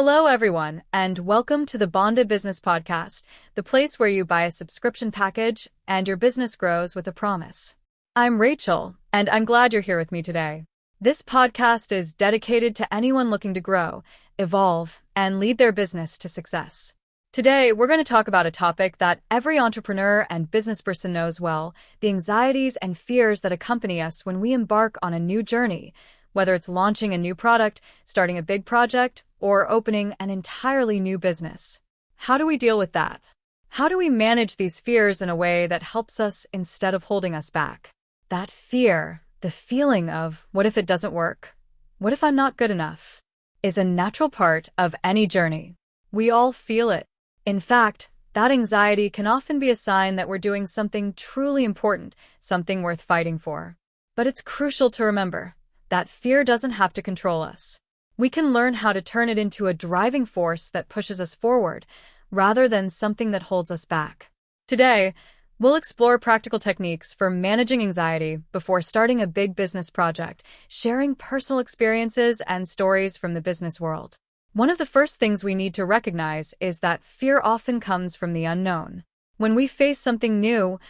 Hello, everyone, and welcome to the Banda Business Podcast, the place where you buy a subscription package and your business grows with a promise. I'm Rachel, and I'm glad you're here with me today. This podcast is dedicated to anyone looking to grow, evolve, and lead their business to success. Today, we're going to talk about a topic that every entrepreneur and business person knows well: the anxieties and fears that accompany us when we embark on a new journey, whether it's launching a new product, starting a big project, or opening an entirely new business. How do we deal with that? How do we manage these fears in a way that helps us instead of holding us back? That fear, the feeling of, what if it doesn't work? What if I'm not good enough? Is a natural part of any journey. We all feel it. In fact, that anxiety can often be a sign that we're doing something truly important, something worth fighting for. But it's crucial to remember that fear doesn't have to control us. We can learn how to turn it into a driving force that pushes us forward, rather than something that holds us back. Today, we'll explore practical techniques for managing anxiety before starting a big business project, sharing personal experiences and stories from the business world. One of the first things we need to recognize is that fear often comes from the unknown. When we face something new,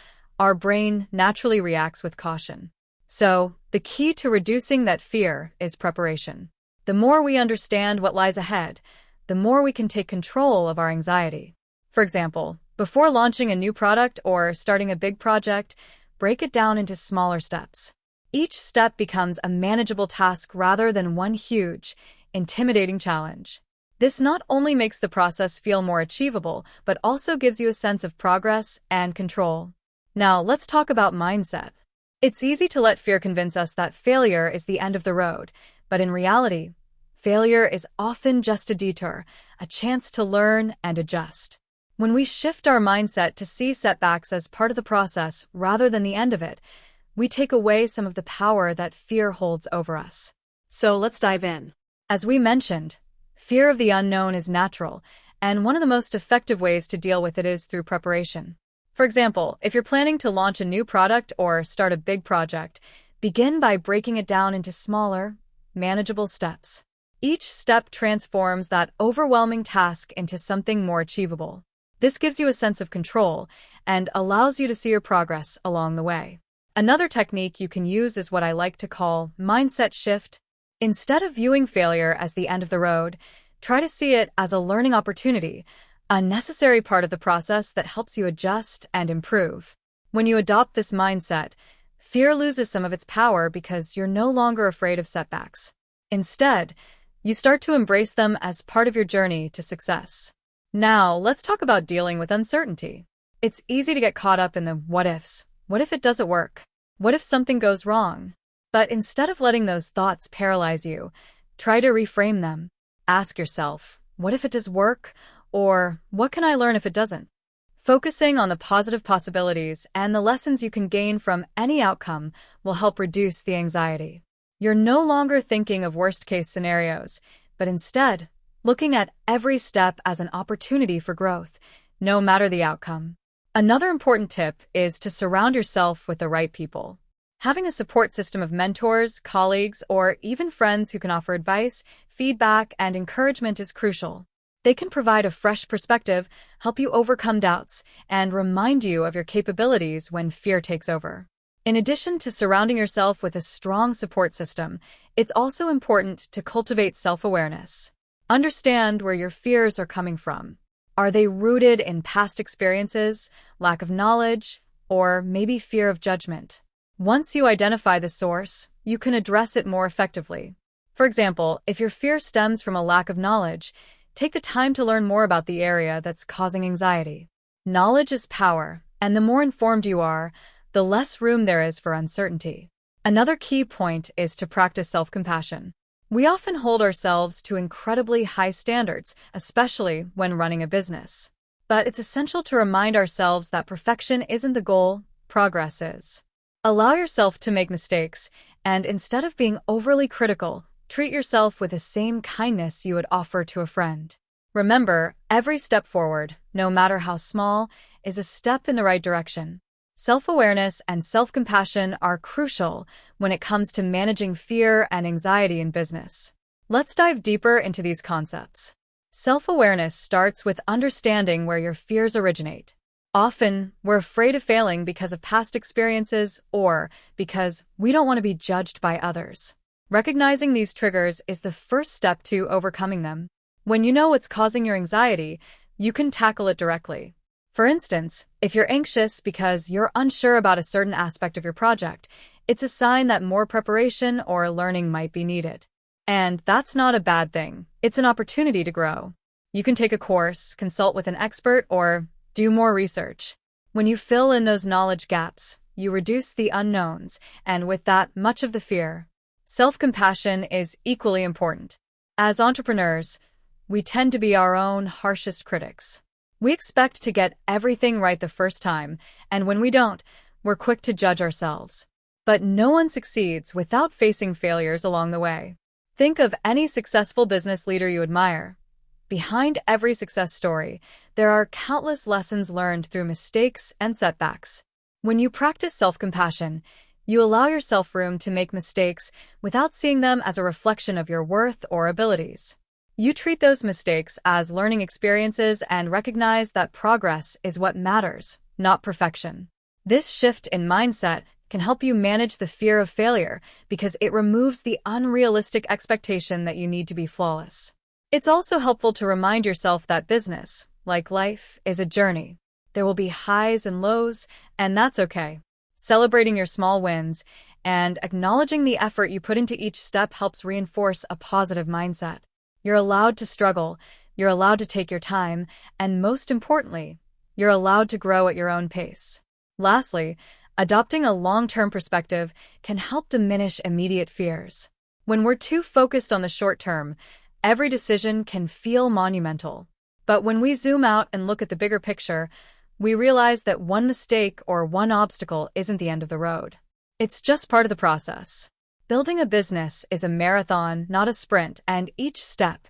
our brain naturally reacts with caution. So, the key to reducing that fear is preparation. The more we understand what lies ahead, the more we can take control of our anxiety. For example, before launching a new product or starting a big project, break it down into smaller steps. Each step becomes a manageable task rather than one huge, intimidating challenge. This not only makes the process feel more achievable, but also gives you a sense of progress and control. Now, let's talk about mindset. It's easy to let fear convince us that failure is the end of the road, but in reality, failure is often just a detour, a chance to learn and adjust. When we shift our mindset to see setbacks as part of the process rather than the end of it, we take away some of the power that fear holds over us. So let's dive in. As we mentioned, fear of the unknown is natural, and one of the most effective ways to deal with it is through preparation. For example, if you're planning to launch a new product or start a big project, begin by breaking it down into smaller, manageable steps. Each step transforms that overwhelming task into something more achievable. This gives you a sense of control and allows you to see your progress along the way. Another technique you can use is what I like to call mindset shift. Instead of viewing failure as the end of the road, try to see it as a learning opportunity, a necessary part of the process that helps you adjust and improve. When you adopt this mindset, fear loses some of its power because you're no longer afraid of setbacks. Instead, you start to embrace them as part of your journey to success. Now, let's talk about dealing with uncertainty. It's easy to get caught up in the what ifs. What if it doesn't work? What if something goes wrong? But instead of letting those thoughts paralyze you, try to reframe them. Ask yourself, what if it does work? Or what can I learn if it doesn't? Focusing on the positive possibilities and the lessons you can gain from any outcome will help reduce the anxiety. You're no longer thinking of worst-case scenarios, but instead, looking at every step as an opportunity for growth, no matter the outcome. Another important tip is to surround yourself with the right people. Having a support system of mentors, colleagues, or even friends who can offer advice, feedback, and encouragement is crucial. They can provide a fresh perspective, help you overcome doubts, and remind you of your capabilities when fear takes over. In addition to surrounding yourself with a strong support system, it's also important to cultivate self-awareness. Understand where your fears are coming from. Are they rooted in past experiences, lack of knowledge, or maybe fear of judgment? Once you identify the source, you can address it more effectively. For example, if your fear stems from a lack of knowledge, take the time to learn more about the area that's causing anxiety. Knowledge is power, and the more informed you are, the less room there is for uncertainty. Another key point is to practice self-compassion. We often hold ourselves to incredibly high standards, especially when running a business. But it's essential to remind ourselves that perfection isn't the goal, progress is. Allow yourself to make mistakes, and instead of being overly critical, treat yourself with the same kindness you would offer to a friend. Remember, every step forward, no matter how small, is a step in the right direction. Self-awareness and self-compassion are crucial when it comes to managing fear and anxiety in business. Let's dive deeper into these concepts. Self-awareness starts with understanding where your fears originate. Often, we're afraid of failing because of past experiences or because we don't want to be judged by others. Recognizing these triggers is the first step to overcoming them. When you know what's causing your anxiety, you can tackle it directly. For instance, if you're anxious because you're unsure about a certain aspect of your project, it's a sign that more preparation or learning might be needed. And that's not a bad thing. It's an opportunity to grow. You can take a course, consult with an expert, or do more research. When you fill in those knowledge gaps, you reduce the unknowns, and with that, much of the fear. Self-compassion is equally important. As entrepreneurs, we tend to be our own harshest critics. We expect to get everything right the first time, and when we don't, we're quick to judge ourselves. But no one succeeds without facing failures along the way. Think of any successful business leader you admire. Behind every success story, there are countless lessons learned through mistakes and setbacks. When you practice self-compassion, you allow yourself room to make mistakes without seeing them as a reflection of your worth or abilities. You treat those mistakes as learning experiences and recognize that progress is what matters, not perfection. This shift in mindset can help you manage the fear of failure because it removes the unrealistic expectation that you need to be flawless. It's also helpful to remind yourself that business, like life, is a journey. There will be highs and lows, and that's okay. Celebrating your small wins and acknowledging the effort you put into each step helps reinforce a positive mindset. You're allowed to struggle, you're allowed to take your time, and most importantly, you're allowed to grow at your own pace. Lastly, adopting a long-term perspective can help diminish immediate fears. When we're too focused on the short term, every decision can feel monumental. But when we zoom out and look at the bigger picture, we realize that one mistake or one obstacle isn't the end of the road. It's just part of the process. Building a business is a marathon, not a sprint, and each step,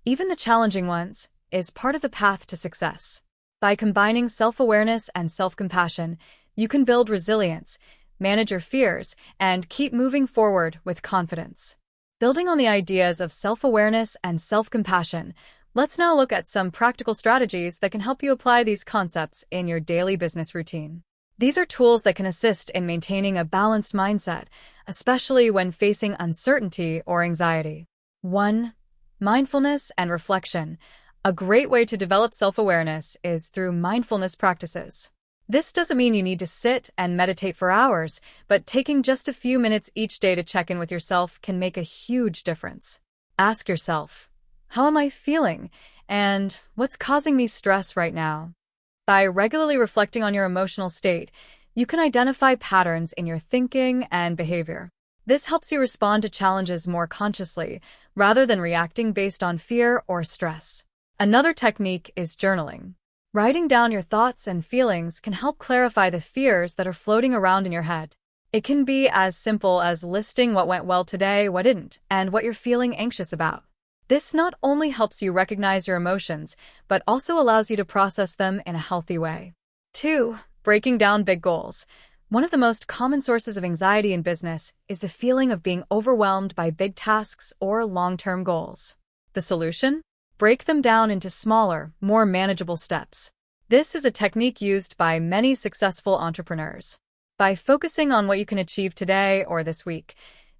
even the challenging ones, is part of the path to success. By combining self-awareness and self-compassion, you can build resilience, manage your fears, and keep moving forward with confidence. Building on the ideas of self-awareness and self-compassion, let's now look at some practical strategies that can help you apply these concepts in your daily business routine. These are tools that can assist in maintaining a balanced mindset, especially when facing uncertainty or anxiety. 1. Mindfulness and reflection. A great way to develop self-awareness is through mindfulness practices. This doesn't mean you need to sit and meditate for hours, but taking just a few minutes each day to check in with yourself can make a huge difference. Ask yourself, how am I feeling? And what's causing me stress right now? By regularly reflecting on your emotional state, you can identify patterns in your thinking and behavior. This helps you respond to challenges more consciously, rather than reacting based on fear or stress. Another technique is journaling. Writing down your thoughts and feelings can help clarify the fears that are floating around in your head. It can be as simple as listing what went well today, what didn't, and what you're feeling anxious about. This not only helps you recognize your emotions, but also allows you to process them in a healthy way. 2. Breaking down big goals. One of the most common sources of anxiety in business is the feeling of being overwhelmed by big tasks or long-term goals. The solution? Break them down into smaller, more manageable steps. This is a technique used by many successful entrepreneurs. By focusing on what you can achieve today or this week,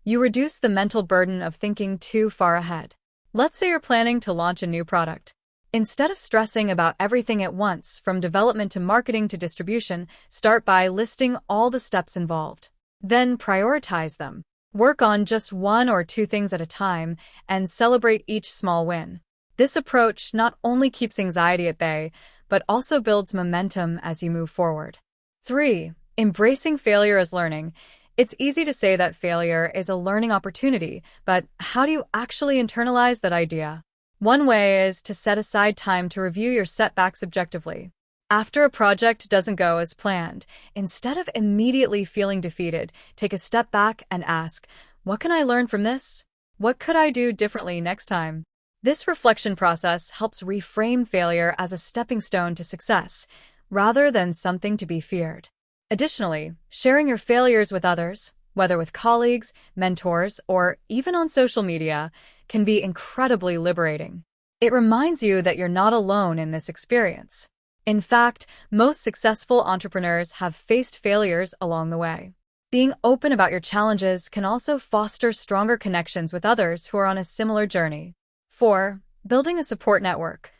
you reduce the mental burden of thinking too far ahead. Let's say you're planning to launch a new product. Instead of stressing about everything at once, from development to marketing to distribution, start by listing all the steps involved. Then prioritize them. Work on just 1 or 2 things at a time and celebrate each small win. This approach not only keeps anxiety at bay, but also builds momentum as you move forward. 3. Embracing failure as learning. It's easy to say that failure is a learning opportunity, but how do you actually internalize that idea? One way is to set aside time to review your setbacks objectively. After a project doesn't go as planned, instead of immediately feeling defeated, take a step back and ask, what can I learn from this? What could I do differently next time? This reflection process helps reframe failure as a stepping stone to success, rather than something to be feared. Additionally, sharing your failures with others, whether with colleagues, mentors, or even on social media, can be incredibly liberating. It reminds you that you're not alone in this experience. In fact, most successful entrepreneurs have faced failures along the way. Being open about your challenges can also foster stronger connections with others who are on a similar journey. 4. Building a support network.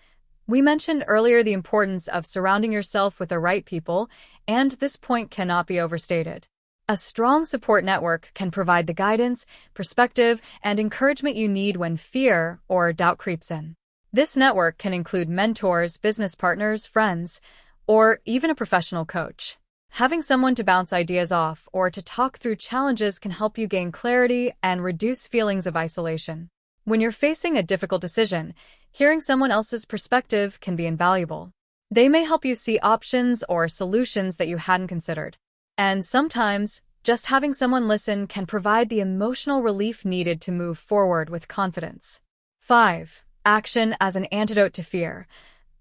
We mentioned earlier the importance of surrounding yourself with the right people, and this point cannot be overstated. A strong support network can provide the guidance, perspective, and encouragement you need when fear or doubt creeps in. This network can include mentors, business partners, friends, or even a professional coach. Having someone to bounce ideas off or to talk through challenges can help you gain clarity and reduce feelings of isolation. When you're facing a difficult decision, hearing someone else's perspective can be invaluable. They may help you see options or solutions that you hadn't considered. And sometimes, just having someone listen can provide the emotional relief needed to move forward with confidence. 5. Action as an antidote to fear.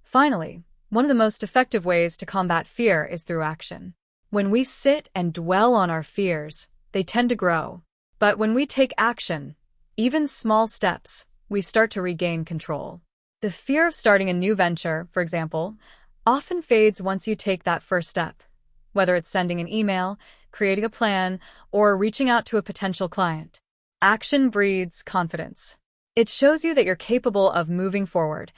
Finally, one of the most effective ways to combat fear is through action. When we sit and dwell on our fears, they tend to grow. But when we take action, even small steps, we start to regain control. The fear of starting a new venture, for example, often fades once you take that first step. Whether it's sending an email, creating a plan, or reaching out to a potential client. Action breeds confidence. It shows you that you're capable of moving forward,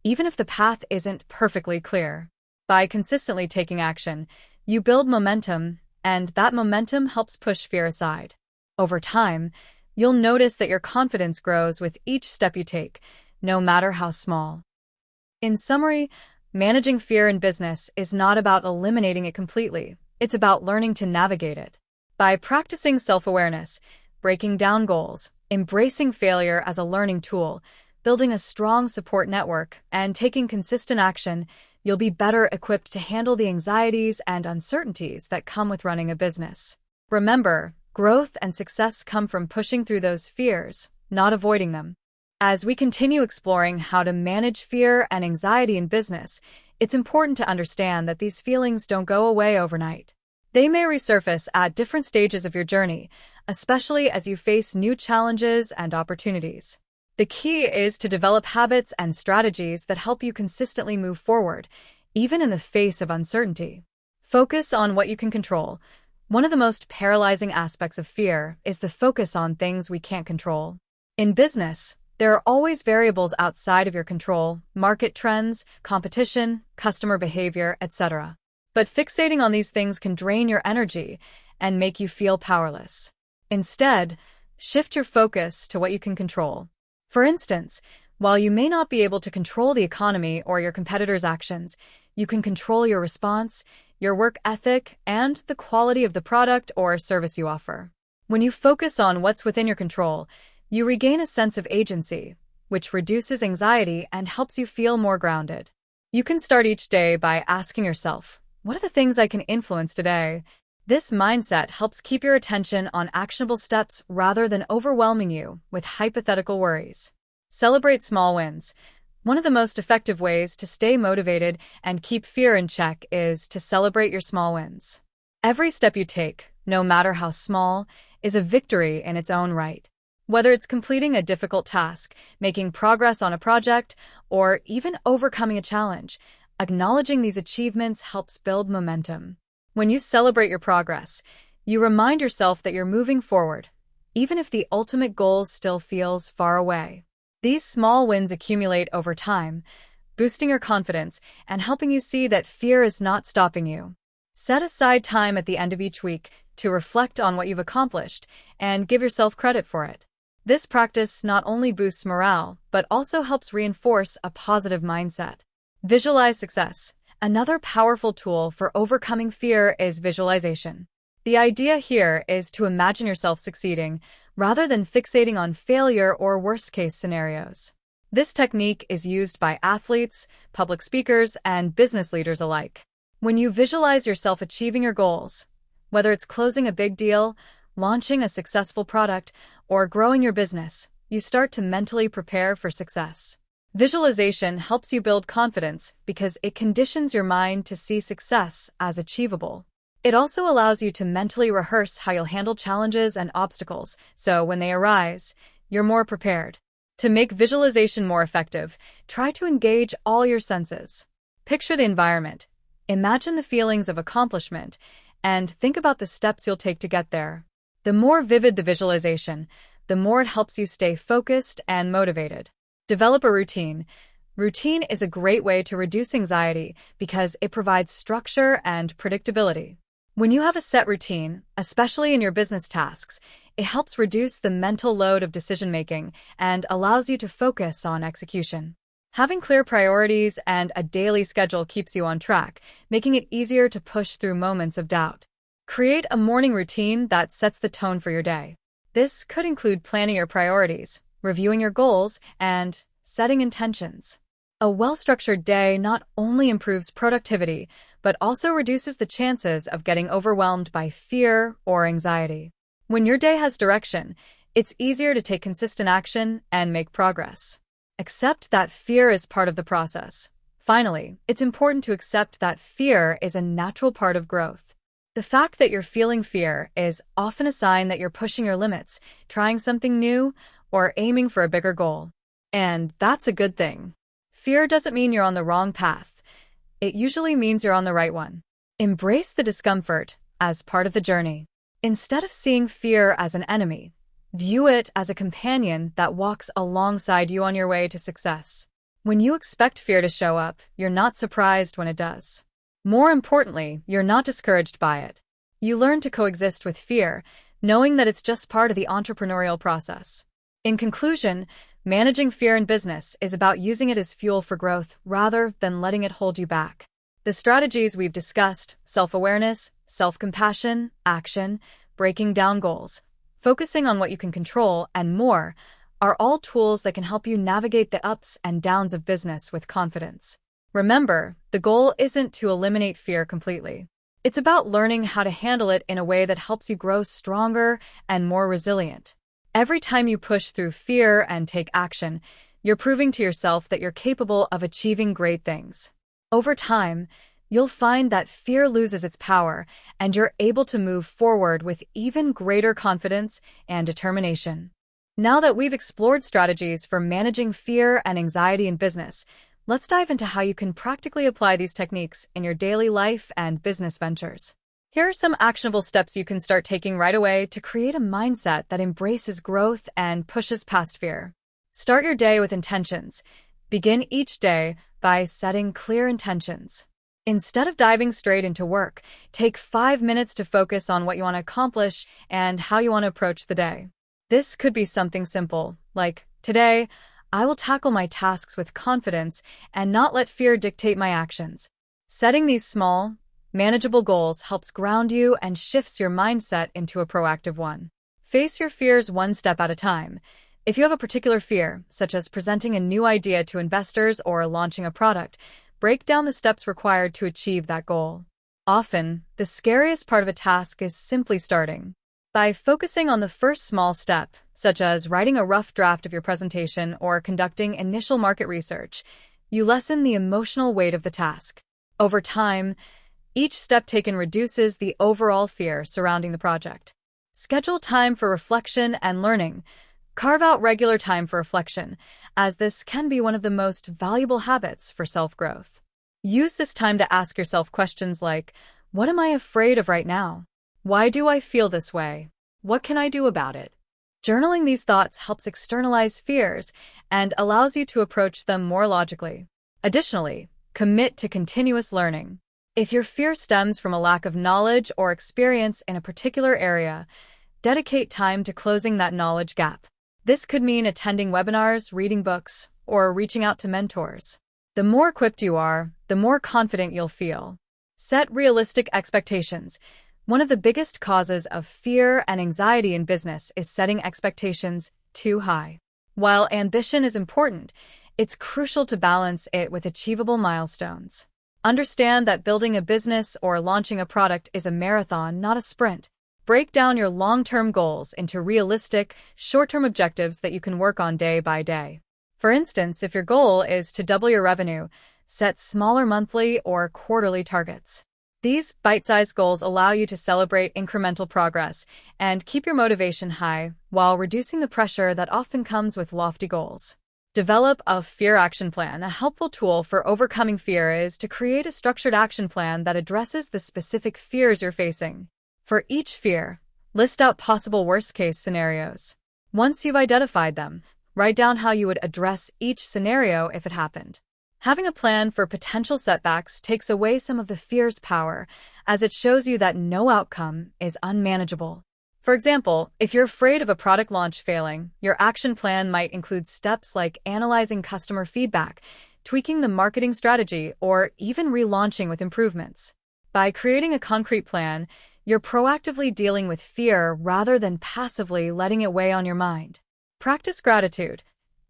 even if the path isn't perfectly clear. By consistently taking action, you build momentum, and that momentum helps push fear aside. Over time, you'll notice that your confidence grows with each step you take, no matter how small. In summary, managing fear in business is not about eliminating it completely. It's about learning to navigate it. By practicing self-awareness, breaking down goals, embracing failure as a learning tool, building a strong support network, and taking consistent action, you'll be better equipped to handle the anxieties and uncertainties that come with running a business. Remember, growth and success come from pushing through those fears, not avoiding them. As we continue exploring how to manage fear and anxiety in business, it's important to understand that these feelings don't go away overnight. They may resurface at different stages of your journey, especially as you face new challenges and opportunities. The key is to develop habits and strategies that help you consistently move forward, even in the face of uncertainty. Focus on what you can control. One of the most paralyzing aspects of fear is the focus on things we can't control. In business, there are always variables outside of your control: market trends, competition, customer behavior, etc. But fixating on these things can drain your energy and make you feel powerless. Instead, shift your focus to what you can control. For instance, while you may not be able to control the economy or your competitors' actions, you can control your response, your work ethic, and the quality of the product or service you offer. When you focus on what's within your control, you regain a sense of agency, which reduces anxiety and helps you feel more grounded. You can start each day by asking yourself, what are the things I can influence today? This mindset helps keep your attention on actionable steps rather than overwhelming you with hypothetical worries. Celebrate small wins. One of the most effective ways to stay motivated and keep fear in check is to celebrate your small wins. Every step you take, no matter how small, is a victory in its own right. Whether it's completing a difficult task, making progress on a project, or even overcoming a challenge, acknowledging these achievements helps build momentum. When you celebrate your progress, you remind yourself that you're moving forward, even if the ultimate goal still feels far away. These small wins accumulate over time, boosting your confidence and helping you see that fear is not stopping you. Set aside time at the end of each week to reflect on what you've accomplished and give yourself credit for it. This practice not only boosts morale, but also helps reinforce a positive mindset. Visualize success. Another powerful tool for overcoming fear is visualization. The idea here is to imagine yourself succeeding, rather than fixating on failure or worst-case scenarios. This technique is used by athletes, public speakers, and business leaders alike. When you visualize yourself achieving your goals, whether it's closing a big deal, launching a successful product, or growing your business, you start to mentally prepare for success. Visualization helps you build confidence because it conditions your mind to see success as achievable. It also allows you to mentally rehearse how you'll handle challenges and obstacles, so when they arise, you're more prepared. To make visualization more effective, try to engage all your senses. Picture the environment, imagine the feelings of accomplishment, and think about the steps you'll take to get there. The more vivid the visualization, the more it helps you stay focused and motivated. Develop a routine. Routine is a great way to reduce anxiety because it provides structure and predictability. When you have a set routine, especially in your business tasks, it helps reduce the mental load of decision-making and allows you to focus on execution. Having clear priorities and a daily schedule keeps you on track, making it easier to push through moments of doubt. Create a morning routine that sets the tone for your day. This could include planning your priorities, reviewing your goals, and setting intentions. A well-structured day not only improves productivity, but also reduces the chances of getting overwhelmed by fear or anxiety. When your day has direction, it's easier to take consistent action and make progress. Accept that fear is part of the process. Finally, it's important to accept that fear is a natural part of growth. The fact that you're feeling fear is often a sign that you're pushing your limits, trying something new, or aiming for a bigger goal. And that's a good thing. Fear doesn't mean you're on the wrong path. It usually means you're on the right one. Embrace the discomfort as part of the journey. Instead of seeing fear as an enemy, view it as a companion that walks alongside you on your way to success. When you expect fear to show up, you're not surprised when it does. More importantly, you're not discouraged by it. You learn to coexist with fear, knowing that it's just part of the entrepreneurial process. In conclusion, managing fear in business is about using it as fuel for growth rather than letting it hold you back. The strategies we've discussed, self-awareness, self-compassion, action, breaking down goals, focusing on what you can control, and more, are all tools that can help you navigate the ups and downs of business with confidence. Remember, the goal isn't to eliminate fear completely. It's about learning how to handle it in a way that helps you grow stronger and more resilient. Every time you push through fear and take action, you're proving to yourself that you're capable of achieving great things. Over time, you'll find that fear loses its power, and you're able to move forward with even greater confidence and determination. Now that we've explored strategies for managing fear and anxiety in business, let's dive into how you can practically apply these techniques in your daily life and business ventures. Here are some actionable steps you can start taking right away to create a mindset that embraces growth and pushes past fear. Start your day with intentions. Begin each day by setting clear intentions. Instead of diving straight into work, take 5 minutes to focus on what you want to accomplish and how you want to approach the day. This could be something simple, like, today, I will tackle my tasks with confidence and not let fear dictate my actions. Setting these small, manageable goals helps ground you and shifts your mindset into a proactive one. Face your fears one step at a time. If you have a particular fear, such as presenting a new idea to investors or launching a product, break down the steps required to achieve that goal. Often, the scariest part of a task is simply starting. By focusing on the first small step, such as writing a rough draft of your presentation or conducting initial market research, you lessen the emotional weight of the task. Over time, each step taken reduces the overall fear surrounding the project. Schedule time for reflection and learning. Carve out regular time for reflection, as this can be one of the most valuable habits for self-growth. Use this time to ask yourself questions like, what am I afraid of right now? Why do I feel this way? What can I do about it? Journaling these thoughts helps externalize fears and allows you to approach them more logically. Additionally, commit to continuous learning. If your fear stems from a lack of knowledge or experience in a particular area, dedicate time to closing that knowledge gap. This could mean attending webinars, reading books, or reaching out to mentors. The more equipped you are, the more confident you'll feel. Set realistic expectations. One of the biggest causes of fear and anxiety in business is setting expectations too high. While ambition is important, it's crucial to balance it with achievable milestones. Understand that building a business or launching a product is a marathon, not a sprint. Break down your long-term goals into realistic, short-term objectives that you can work on day by day. For instance, if your goal is to double your revenue, set smaller monthly or quarterly targets. These bite-sized goals allow you to celebrate incremental progress and keep your motivation high while reducing the pressure that often comes with lofty goals. Develop a fear action plan. A helpful tool for overcoming fear is to create a structured action plan that addresses the specific fears you're facing. For each fear, list out possible worst-case scenarios. Once you've identified them, write down how you would address each scenario if it happened. Having a plan for potential setbacks takes away some of the fear's power, as it shows you that no outcome is unmanageable. For example, if you're afraid of a product launch failing, your action plan might include steps like analyzing customer feedback, tweaking the marketing strategy, or even relaunching with improvements. By creating a concrete plan, you're proactively dealing with fear rather than passively letting it weigh on your mind. Practice gratitude.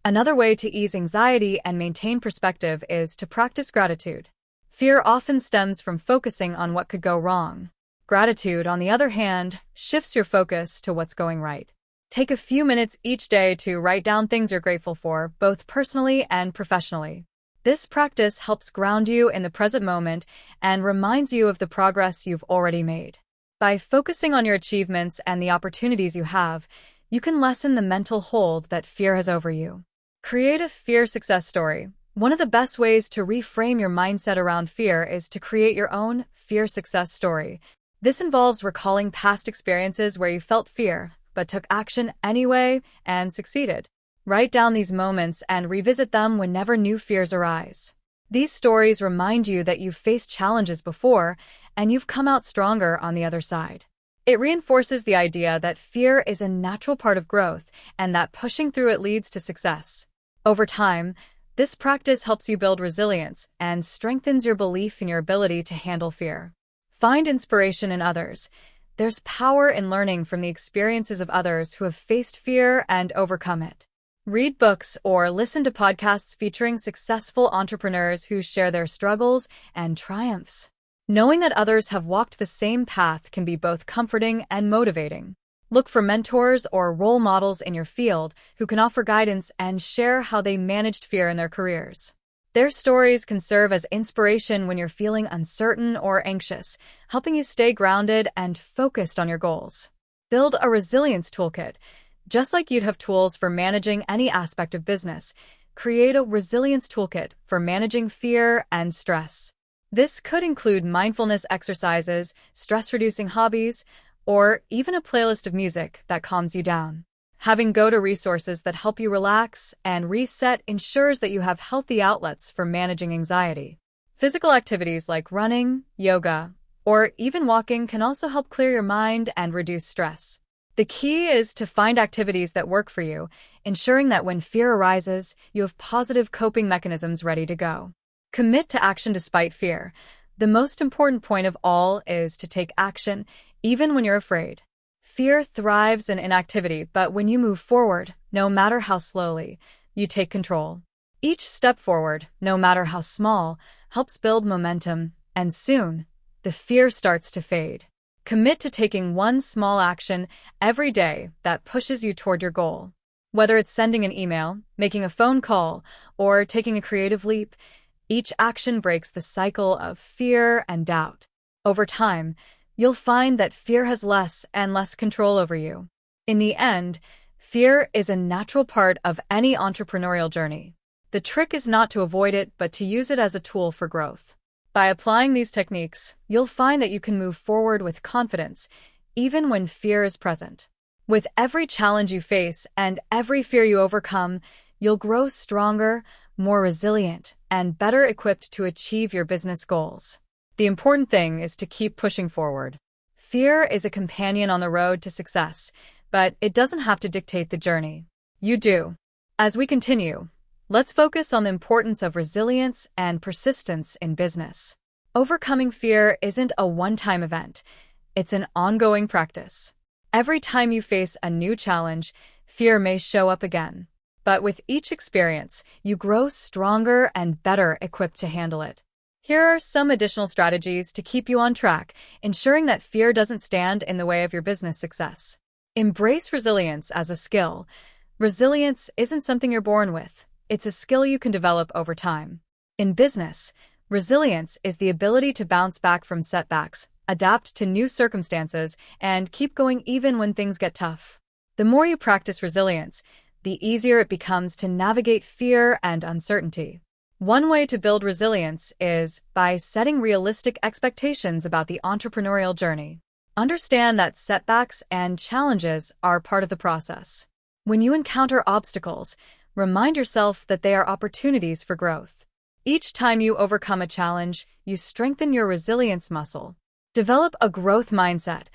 Another way to ease anxiety and maintain perspective is to practice gratitude. Fear often stems from focusing on what could go wrong. Gratitude, on the other hand, shifts your focus to what's going right. Take a few minutes each day to write down things you're grateful for, both personally and professionally. This practice helps ground you in the present moment and reminds you of the progress you've already made. By focusing on your achievements and the opportunities you have, you can lessen the mental hold that fear has over you. Create a fear success story. One of the best ways to reframe your mindset around fear is to create your own fear success story. This involves recalling past experiences where you felt fear, but took action anyway and succeeded. Write down these moments and revisit them whenever new fears arise. These stories remind you that you've faced challenges before and you've come out stronger on the other side. It reinforces the idea that fear is a natural part of growth and that pushing through it leads to success. Over time, this practice helps you build resilience and strengthens your belief in your ability to handle fear. Find inspiration in others. There's power in learning from the experiences of others who have faced fear and overcome it. Read books or listen to podcasts featuring successful entrepreneurs who share their struggles and triumphs. Knowing that others have walked the same path can be both comforting and motivating. Look for mentors or role models in your field who can offer guidance and share how they managed fear in their careers. Their stories can serve as inspiration when you're feeling uncertain or anxious, helping you stay grounded and focused on your goals. Build a resilience toolkit. Just like you'd have tools for managing any aspect of business, create a resilience toolkit for managing fear and stress. This could include mindfulness exercises, stress-reducing hobbies, or even a playlist of music that calms you down. Having go-to resources that help you relax and reset ensures that you have healthy outlets for managing anxiety. Physical activities like running, yoga, or even walking can also help clear your mind and reduce stress. The key is to find activities that work for you, ensuring that when fear arises, you have positive coping mechanisms ready to go. Commit to action despite fear. The most important point of all is to take action, even when you're afraid. Fear thrives in inactivity, but when you move forward, no matter how slowly, you take control. Each step forward, no matter how small, helps build momentum, and soon, the fear starts to fade. Commit to taking one small action every day that pushes you toward your goal. Whether it's sending an email, making a phone call, or taking a creative leap, each action breaks the cycle of fear and doubt. Over time, you'll find that fear has less and less control over you. In the end, fear is a natural part of any entrepreneurial journey. The trick is not to avoid it, but to use it as a tool for growth. By applying these techniques, you'll find that you can move forward with confidence, even when fear is present. With every challenge you face and every fear you overcome, you'll grow stronger, more resilient, and better equipped to achieve your business goals. The important thing is to keep pushing forward. Fear is a companion on the road to success, but it doesn't have to dictate the journey. You do. As we continue, let's focus on the importance of resilience and persistence in business. Overcoming fear isn't a one-time event. It's an ongoing practice. Every time you face a new challenge, fear may show up again. But with each experience, you grow stronger and better equipped to handle it. Here are some additional strategies to keep you on track, ensuring that fear doesn't stand in the way of your business success. Embrace resilience as a skill. Resilience isn't something you're born with. It's a skill you can develop over time. In business, Resilience is the ability to bounce back from setbacks, adapt to new circumstances, and keep going even when things get tough. The more you practice resilience, the easier it becomes to navigate fear and uncertainty. One way to build resilience is by setting realistic expectations about the entrepreneurial journey. Understand that setbacks and challenges are part of the process. When you encounter obstacles, remind yourself that they are opportunities for growth. Each time you overcome a challenge, you strengthen your resilience muscle. Develop a growth mindset.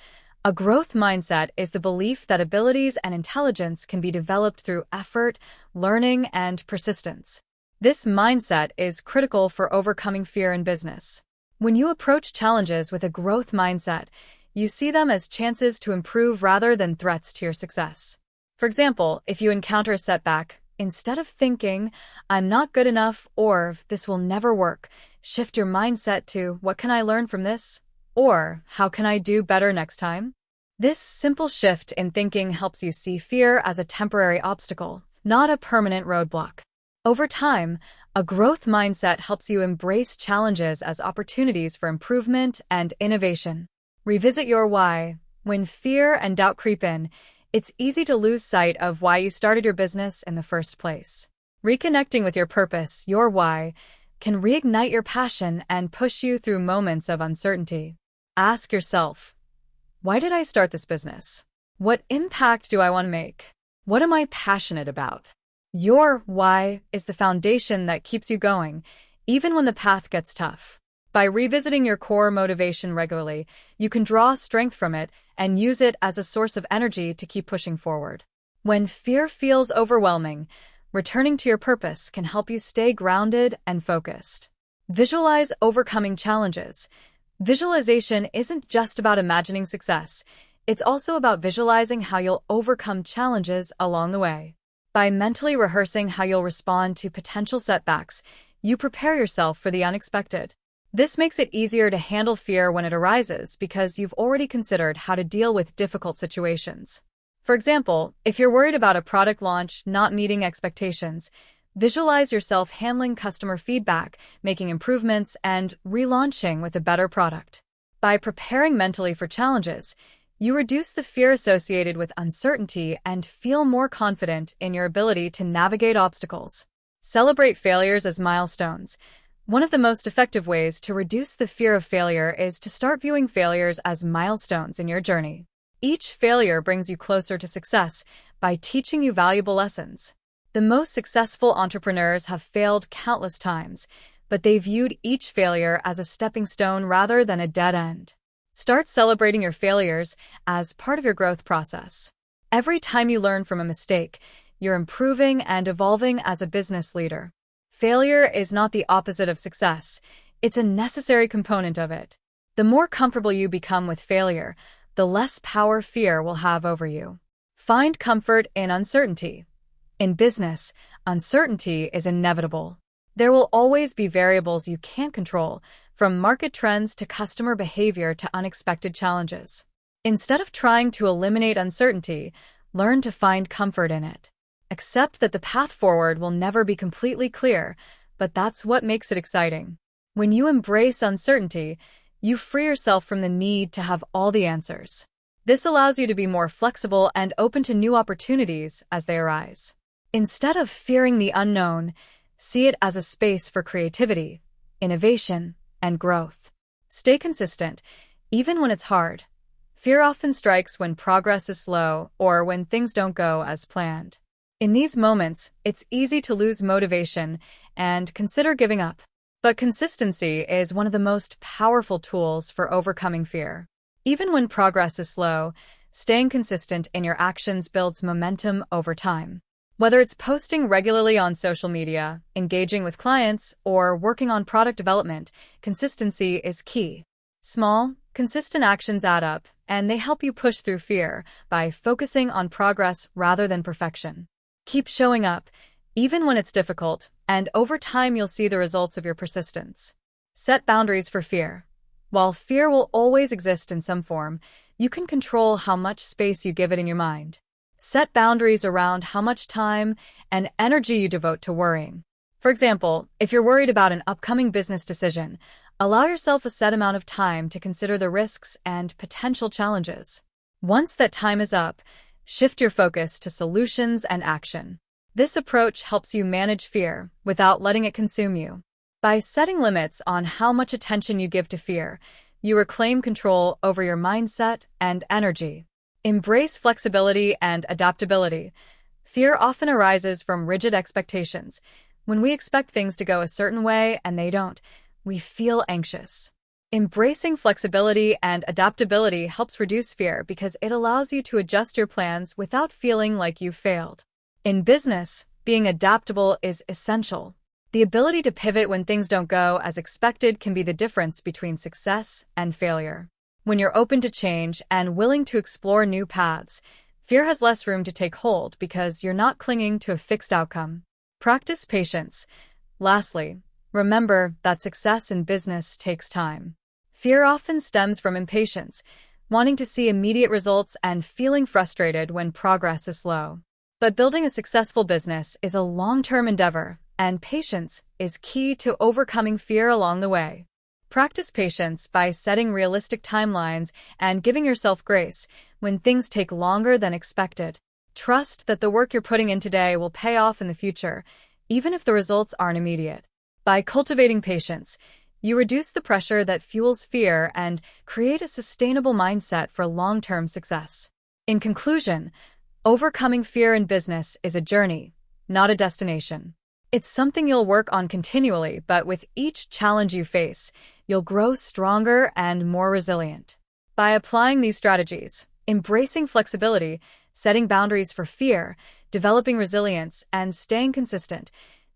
A growth mindset is the belief that abilities and intelligence can be developed through effort, learning, and persistence. This mindset is critical for overcoming fear in business. When you approach challenges with a growth mindset, you see them as chances to improve rather than threats to your success. For example, if you encounter a setback, instead of thinking, "I'm not good enough" or "this will never work," shift your mindset to, "What can I learn from this?" or "How can I do better next time?" This simple shift in thinking helps you see fear as a temporary obstacle, not a permanent roadblock. Over time, a growth mindset helps you embrace challenges as opportunities for improvement and innovation. Revisit your why. When fear and doubt creep in, it's easy to lose sight of why you started your business in the first place. Reconnecting with your purpose, your why, can reignite your passion and push you through moments of uncertainty. Ask yourself, why did I start this business? What impact do I want to make? What am I passionate about? Your why is the foundation that keeps you going, even when the path gets tough. By revisiting your core motivation regularly, you can draw strength from it and use it as a source of energy to keep pushing forward. When fear feels overwhelming, returning to your purpose can help you stay grounded and focused. Visualize overcoming challenges. Visualization isn't just about imagining success. It's also about visualizing how you'll overcome challenges along the way. By mentally rehearsing how you'll respond to potential setbacks, you prepare yourself for the unexpected. This makes it easier to handle fear when it arises because you've already considered how to deal with difficult situations. For example, if you're worried about a product launch not meeting expectations, visualize yourself handling customer feedback, making improvements, and relaunching with a better product. By preparing mentally for challenges, you reduce the fear associated with uncertainty and feel more confident in your ability to navigate obstacles. Celebrate failures as milestones. One of the most effective ways to reduce the fear of failure is to start viewing failures as milestones in your journey. Each failure brings you closer to success by teaching you valuable lessons. The most successful entrepreneurs have failed countless times, but they viewed each failure as a stepping stone rather than a dead end. Start celebrating your failures as part of your growth process. Every time you learn from a mistake, you're improving and evolving as a business leader. Failure is not the opposite of success. It's a necessary component of it. The more comfortable you become with failure, the less power fear will have over you. Find comfort in uncertainty. In business, uncertainty is inevitable. There will always be variables you can't control, from market trends to customer behavior to unexpected challenges. Instead of trying to eliminate uncertainty, learn to find comfort in it. Accept that the path forward will never be completely clear, but that's what makes it exciting. When you embrace uncertainty, you free yourself from the need to have all the answers. This allows you to be more flexible and open to new opportunities as they arise. Instead of fearing the unknown, see it as a space for creativity, innovation, and growth. Stay consistent, even when it's hard. Fear often strikes when progress is slow or when things don't go as planned. In these moments, it's easy to lose motivation and consider giving up. But consistency is one of the most powerful tools for overcoming fear. Even when progress is slow, staying consistent in your actions builds momentum over time. Whether it's posting regularly on social media, engaging with clients, or working on product development, consistency is key. Small, consistent actions add up, and they help you push through fear by focusing on progress rather than perfection. Keep showing up, even when it's difficult, and over time you'll see the results of your persistence. Set boundaries for fear. While fear will always exist in some form, you can control how much space you give it in your mind. Set boundaries around how much time and energy you devote to worrying. For example, if you're worried about an upcoming business decision, allow yourself a set amount of time to consider the risks and potential challenges. Once that time is up, shift your focus to solutions and action. This approach helps you manage fear without letting it consume you. By setting limits on how much attention you give to fear, you reclaim control over your mindset and energy. Embrace flexibility and adaptability. Fear often arises from rigid expectations. When we expect things to go a certain way and they don't, we feel anxious. Embracing flexibility and adaptability helps reduce fear because it allows you to adjust your plans without feeling like you've failed. In business, being adaptable is essential. The ability to pivot when things don't go as expected can be the difference between success and failure. When you're open to change and willing to explore new paths, fear has less room to take hold because you're not clinging to a fixed outcome. Practice patience. Lastly, remember that success in business takes time. Fear often stems from impatience, wanting to see immediate results and feeling frustrated when progress is slow. But building a successful business is a long-term endeavor, and patience is key to overcoming fear along the way. Practice patience by setting realistic timelines and giving yourself grace when things take longer than expected. Trust that the work you're putting in today will pay off in the future, even if the results aren't immediate. By cultivating patience, you reduce the pressure that fuels fear and create a sustainable mindset for long-term success. In conclusion, overcoming fear in business is a journey, not a destination. It's something you'll work on continually, but with each challenge you face, you'll grow stronger and more resilient. By applying these strategies, embracing flexibility, setting boundaries for fear, developing resilience, and staying consistent,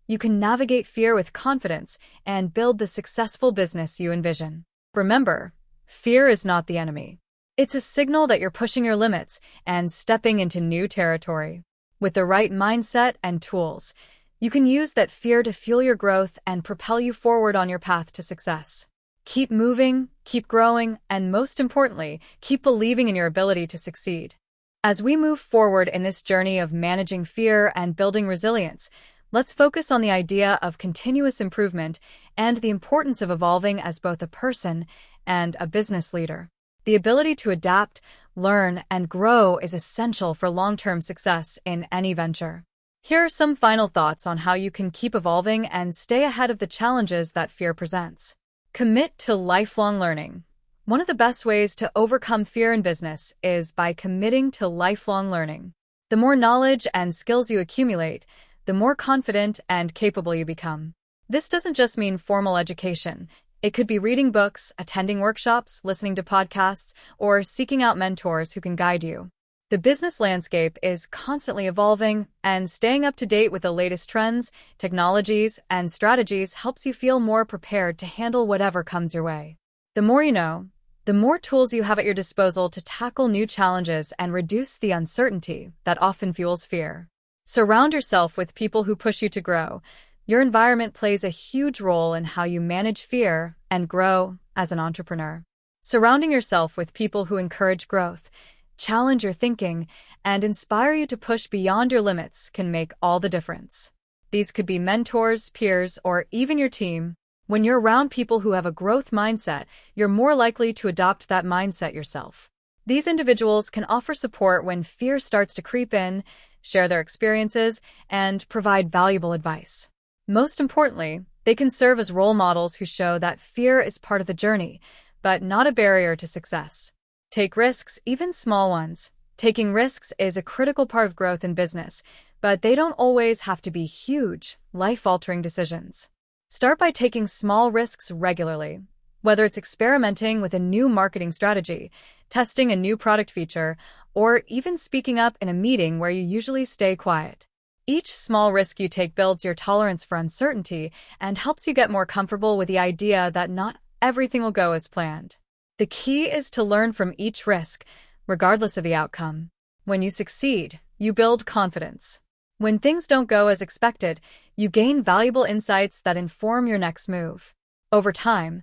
you can navigate fear with confidence and build the successful business you envision. Remember, fear is not the enemy. It's a signal that you're pushing your limits and stepping into new territory. With the right mindset and tools, you can use that fear to fuel your growth and propel you forward on your path to success. Keep moving, keep growing, and most importantly, keep believing in your ability to succeed. As we move forward in this journey of managing fear and building resilience, let's focus on the idea of continuous improvement and the importance of evolving as both a person and a business leader. The ability to adapt, learn, and grow is essential for long-term success in any venture. Here are some final thoughts on how you can keep evolving and stay ahead of the challenges that fear presents. Commit to lifelong learning. One of the best ways to overcome fear in business is by committing to lifelong learning. The more knowledge and skills you accumulate, the more confident and capable you become. This doesn't just mean formal education. It could be reading books, attending workshops, listening to podcasts, or seeking out mentors who can guide you. The business landscape is constantly evolving, and staying up to date with the latest trends, technologies, and strategies helps you feel more prepared to handle whatever comes your way. The more you know, the more tools you have at your disposal to tackle new challenges and reduce the uncertainty that often fuels fear. Surround yourself with people who push you to grow. Your environment plays a huge role in how you manage fear and grow as an entrepreneur. Surrounding yourself with people who encourage growth, challenge your thinking, and inspire you to push beyond your limits can make all the difference. These could be mentors, peers, or even your team. When you're around people who have a growth mindset, you're more likely to adopt that mindset yourself. These individuals can offer support when fear starts to creep in, share their experiences, and provide valuable advice. Most importantly, they can serve as role models who show that fear is part of the journey, but not a barrier to success. Take risks, even small ones. Taking risks is a critical part of growth in business, but they don't always have to be huge, life-altering decisions. Start by taking small risks regularly, whether it's experimenting with a new marketing strategy, testing a new product feature, or even speaking up in a meeting where you usually stay quiet. Each small risk you take builds your tolerance for uncertainty and helps you get more comfortable with the idea that not everything will go as planned. The key is to learn from each risk, regardless of the outcome. When you succeed, you build confidence. When things don't go as expected, you gain valuable insights that inform your next move. Over time,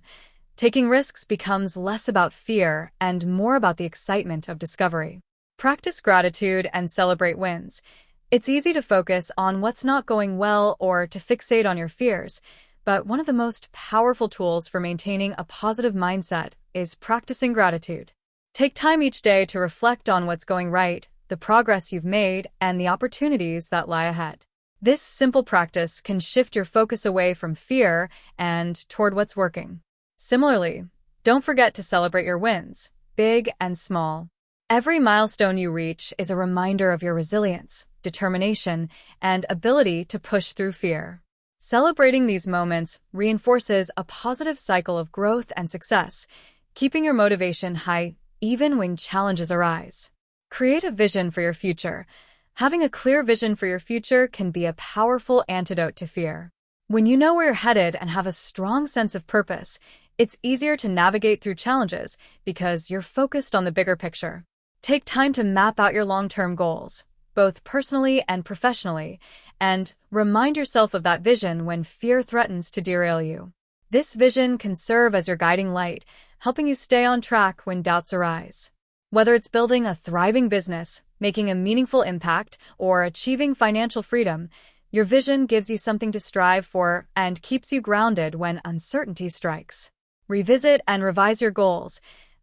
taking risks becomes less about fear and more about the excitement of discovery. Practice gratitude and celebrate wins. It's easy to focus on what's not going well or to fixate on your fears, but one of the most powerful tools for maintaining a positive mindset is practicing gratitude. Take time each day to reflect on what's going right, the progress you've made, and the opportunities that lie ahead. This simple practice can shift your focus away from fear and toward what's working. Similarly, don't forget to celebrate your wins, big and small. Every milestone you reach is a reminder of your resilience, determination, and ability to push through fear. Celebrating these moments reinforces a positive cycle of growth and success, keeping your motivation high even when challenges arise. Create a vision for your future. Having a clear vision for your future can be a powerful antidote to fear. When you know where you're headed and have a strong sense of purpose, it's easier to navigate through challenges because you're focused on the bigger picture. Take time to map out your long-term goals, both personally and professionally, and remind yourself of that vision when fear threatens to derail you. This vision can serve as your guiding light, helping you stay on track when doubts arise. Whether it's building a thriving business, making a meaningful impact, or achieving financial freedom, your vision gives you something to strive for and keeps you grounded when uncertainty strikes. Revisit and revise your goals.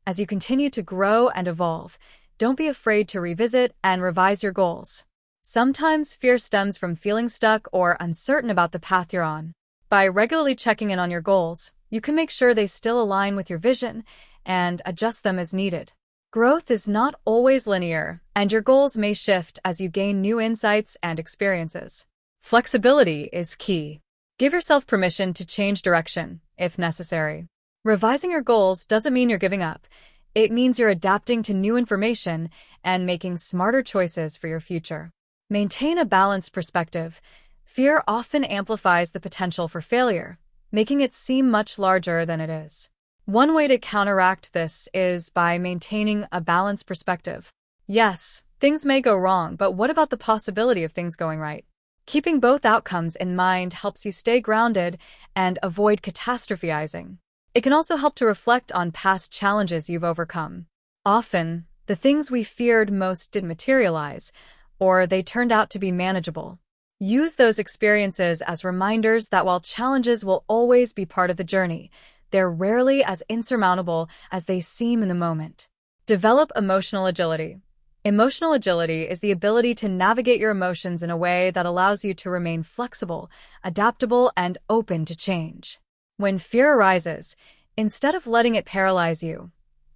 As you continue to grow and evolve, don't be afraid to revisit and revise your goals. Sometimes fear stems from feeling stuck or uncertain about the path you're on. By regularly checking in on your goals, you can make sure they still align with your vision and adjust them as needed. Growth is not always linear, and your goals may shift as you gain new insights and experiences. Flexibility is key. Give yourself permission to change direction, if necessary. Revising your goals doesn't mean you're giving up. It means you're adapting to new information and making smarter choices for your future. Maintain a balanced perspective. Fear often amplifies the potential for failure, making it seem much larger than it is. One way to counteract this is by maintaining a balanced perspective. Yes, things may go wrong, but what about the possibility of things going right? Keeping both outcomes in mind helps you stay grounded and avoid catastrophizing. It can also help to reflect on past challenges you've overcome. Often, the things we feared most didn't materialize, or they turned out to be manageable. Use those experiences as reminders that while challenges will always be part of the journey, they're rarely as insurmountable as they seem in the moment. Develop emotional agility. Emotional agility is the ability to navigate your emotions in a way that allows you to remain flexible, adaptable, and open to change. When fear arises, instead of letting it paralyze you,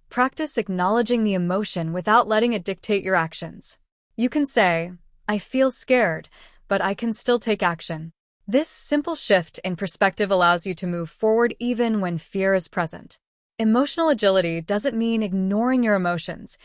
practice acknowledging the emotion without letting it dictate your actions. You can say, "I feel scared, but I can still take action." This simple shift in perspective allows you to move forward even when fear is present. Emotional agility doesn't mean ignoring your emotions.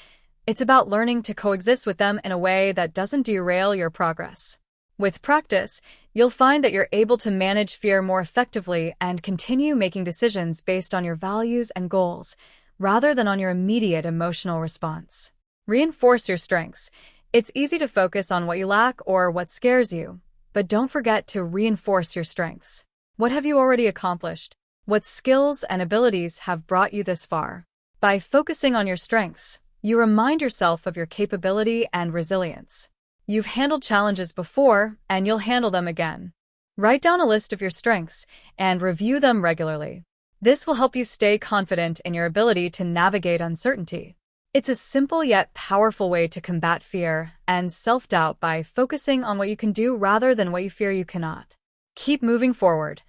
It's about learning to coexist with them in a way that doesn't derail your progress. With practice, you'll find that you're able to manage fear more effectively and continue making decisions based on your values and goals, rather than on your immediate emotional response. Reinforce your strengths. It's easy to focus on what you lack or what scares you, but don't forget to reinforce your strengths. What have you already accomplished? What skills and abilities have brought you this far? By focusing on your strengths, you remind yourself of your capability and resilience. You've handled challenges before, and you'll handle them again. Write down a list of your strengths and review them regularly. This will help you stay confident in your ability to navigate uncertainty. It's a simple yet powerful way to combat fear and self-doubt by focusing on what you can do rather than what you fear you cannot. Keep moving forward.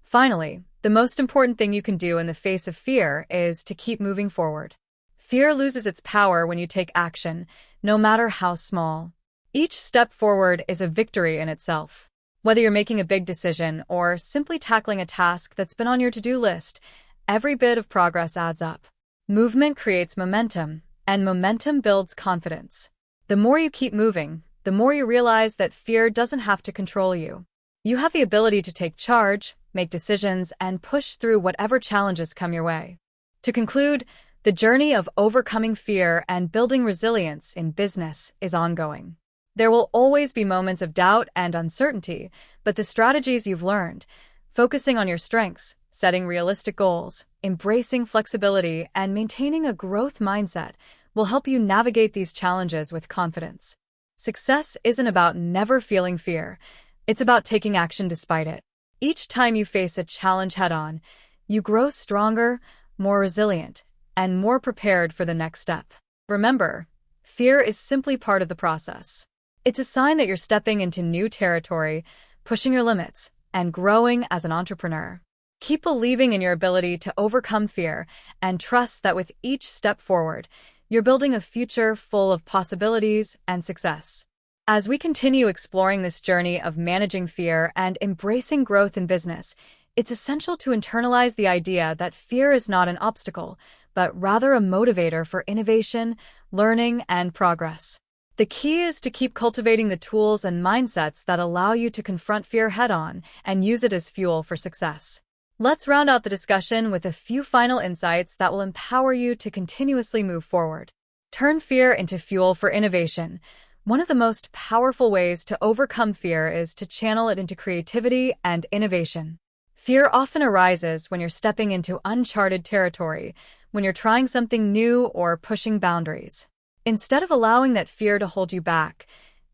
Finally, the most important thing you can do in the face of fear is to keep moving forward. Fear loses its power when you take action, no matter how small. Each step forward is a victory in itself. Whether you're making a big decision or simply tackling a task that's been on your to-do list, every bit of progress adds up. Movement creates momentum, and momentum builds confidence. The more you keep moving, the more you realize that fear doesn't have to control you. You have the ability to take charge, make decisions, and push through whatever challenges come your way. To conclude, the journey of overcoming fear and building resilience in business is ongoing. There will always be moments of doubt and uncertainty, but the strategies you've learned, focusing on your strengths, setting realistic goals, embracing flexibility, and maintaining a growth mindset will help you navigate these challenges with confidence. Success isn't about never feeling fear. It's about taking action despite it. Each time you face a challenge head-on, you grow stronger, more resilient, and more prepared for the next step. Remember, fear is simply part of the process. It's a sign that you're stepping into new territory, pushing your limits, and growing as an entrepreneur. Keep believing in your ability to overcome fear and trust that with each step forward, you're building a future full of possibilities and success. As we continue exploring this journey of managing fear and embracing growth in business, it's essential to internalize the idea that fear is not an obstacle, but rather a motivator for innovation, learning, and progress. The key is to keep cultivating the tools and mindsets that allow you to confront fear head-on and use it as fuel for success. Let's round out the discussion with a few final insights that will empower you to continuously move forward. Turn fear into fuel for innovation. One of the most powerful ways to overcome fear is to channel it into creativity and innovation. Fear often arises when you're stepping into uncharted territory, when you're trying something new or pushing boundaries. Instead of allowing that fear to hold you back,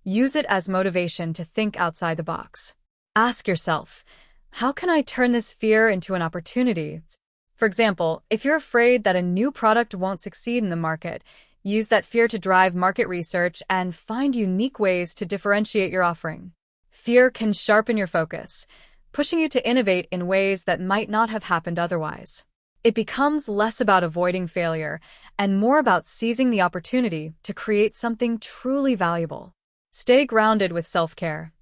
use it as motivation to think outside the box. Ask yourself, how can I turn this fear into an opportunity? For example, if you're afraid that a new product won't succeed in the market, use that fear to drive market research and find unique ways to differentiate your offering. Fear can sharpen your focus, pushing you to innovate in ways that might not have happened otherwise. It becomes less about avoiding failure and more about seizing the opportunity to create something truly valuable. Stay grounded with self-care.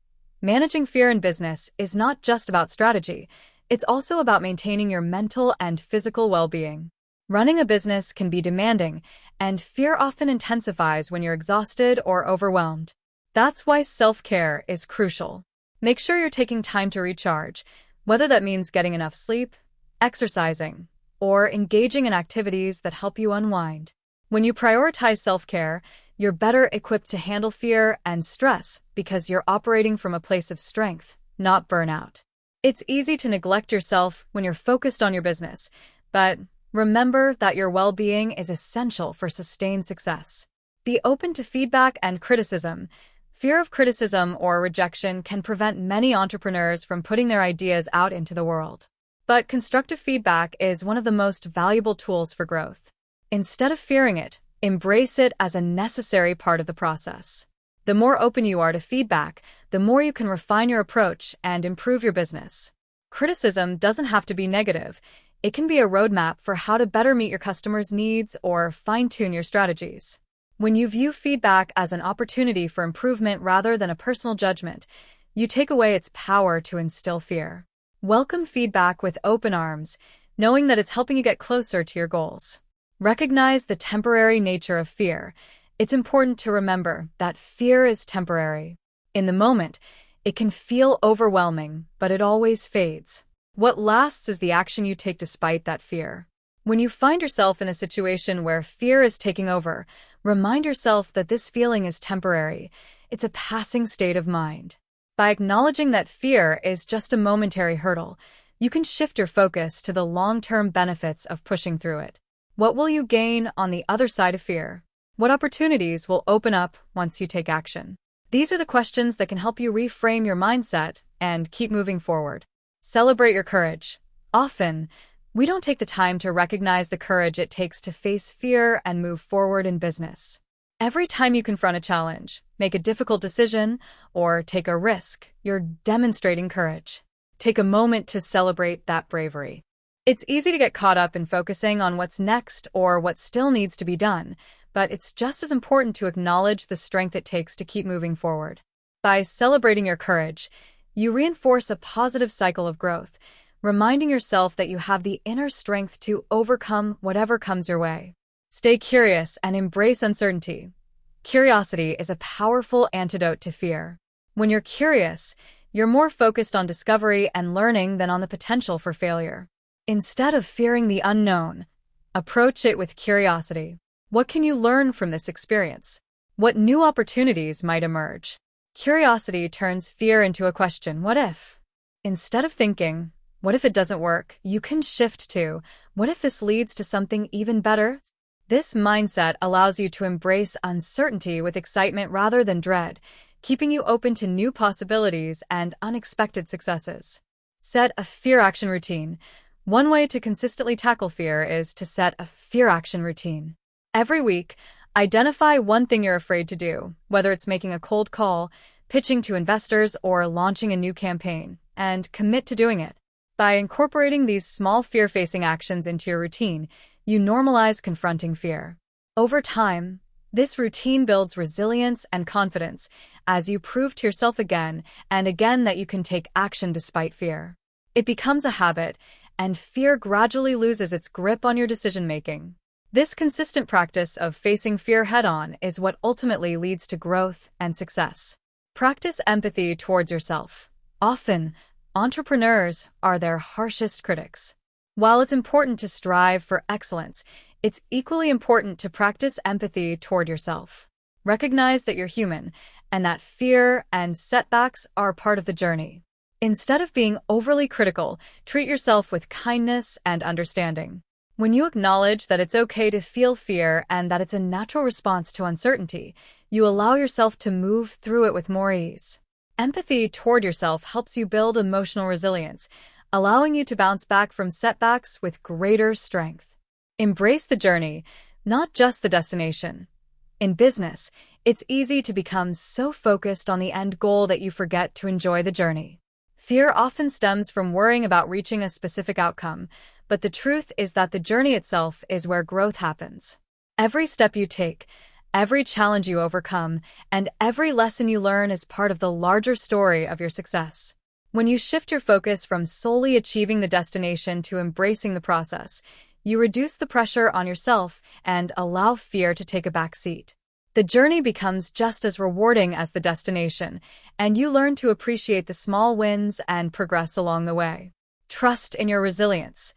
Managing fear in business is not just about strategy, it's also about maintaining your mental and physical well-being. Running a business can be demanding, and fear often intensifies when you're exhausted or overwhelmed. That's why self-care is crucial. Make sure you're taking time to recharge, whether that means getting enough sleep, exercising, or engaging in activities that help you unwind. When you prioritize self-care, you're better equipped to handle fear and stress because you're operating from a place of strength, not burnout. It's easy to neglect yourself when you're focused on your business, but remember that your well-being is essential for sustained success. Be open to feedback and criticism. Fear of criticism or rejection can prevent many entrepreneurs from putting their ideas out into the world. But constructive feedback is one of the most valuable tools for growth. Instead of fearing it, embrace it as a necessary part of the process. The more open you are to feedback, the more you can refine your approach and improve your business. Criticism doesn't have to be negative. It can be a roadmap for how to better meet your customers' needs or fine-tune your strategies. When you view feedback as an opportunity for improvement rather than a personal judgment, you take away its power to instill fear. Welcome feedback with open arms, knowing that it's helping you get closer to your goals. Recognize the temporary nature of fear. It's important to remember that fear is temporary. In the moment, it can feel overwhelming, but it always fades. What lasts is the action you take despite that fear. When you find yourself in a situation where fear is taking over, remind yourself that this feeling is temporary. It's a passing state of mind. By acknowledging that fear is just a momentary hurdle, you can shift your focus to the long-term benefits of pushing through it. What will you gain on the other side of fear? What opportunities will open up once you take action? These are the questions that can help you reframe your mindset and keep moving forward. Celebrate your courage. Often, we don't take the time to recognize the courage it takes to face fear and move forward in business. Every time you confront a challenge, make a difficult decision, or take a risk, you're demonstrating courage. Take a moment to celebrate that bravery. It's easy to get caught up in focusing on what's next or what still needs to be done, but it's just as important to acknowledge the strength it takes to keep moving forward. By celebrating your courage, you reinforce a positive cycle of growth, reminding yourself that you have the inner strength to overcome whatever comes your way. Stay curious and embrace uncertainty. Curiosity is a powerful antidote to fear. When you're curious, you're more focused on discovery and learning than on the potential for failure. Instead of fearing the unknown, approach it with curiosity. What can you learn from this experience? What new opportunities might emerge? Curiosity turns fear into a question, what if? Instead of thinking, what if it doesn't work, you can shift to, what if this leads to something even better? This mindset allows you to embrace uncertainty with excitement rather than dread, keeping you open to new possibilities and unexpected successes. Set a fear action routine. One way to consistently tackle fear is to set a fear action routine. Every week, identify one thing you're afraid to do, whether it's making a cold call, pitching to investors, or launching a new campaign, and commit to doing it. By incorporating these small fear-facing actions into your routine, you normalize confronting fear. Over time, this routine builds resilience and confidence as you prove to yourself again and again that you can take action despite fear. It becomes a habit, and fear gradually loses its grip on your decision-making. This consistent practice of facing fear head-on is what ultimately leads to growth and success. Practice empathy towards yourself. Often, entrepreneurs are their harshest critics. While it's important to strive for excellence, it's equally important to practice empathy toward yourself. Recognize that you're human and that fear and setbacks are part of the journey. Instead of being overly critical, treat yourself with kindness and understanding. When you acknowledge that it's okay to feel fear and that it's a natural response to uncertainty, you allow yourself to move through it with more ease. Empathy toward yourself helps you build emotional resilience, allowing you to bounce back from setbacks with greater strength. Embrace the journey, not just the destination. In business, it's easy to become so focused on the end goal that you forget to enjoy the journey. Fear often stems from worrying about reaching a specific outcome, but the truth is that the journey itself is where growth happens. Every step you take, every challenge you overcome, and every lesson you learn is part of the larger story of your success. When you shift your focus from solely achieving the destination to embracing the process, you reduce the pressure on yourself and allow fear to take a back seat. The journey becomes just as rewarding as the destination, and you learn to appreciate the small wins and progress along the way. Trust in your resilience.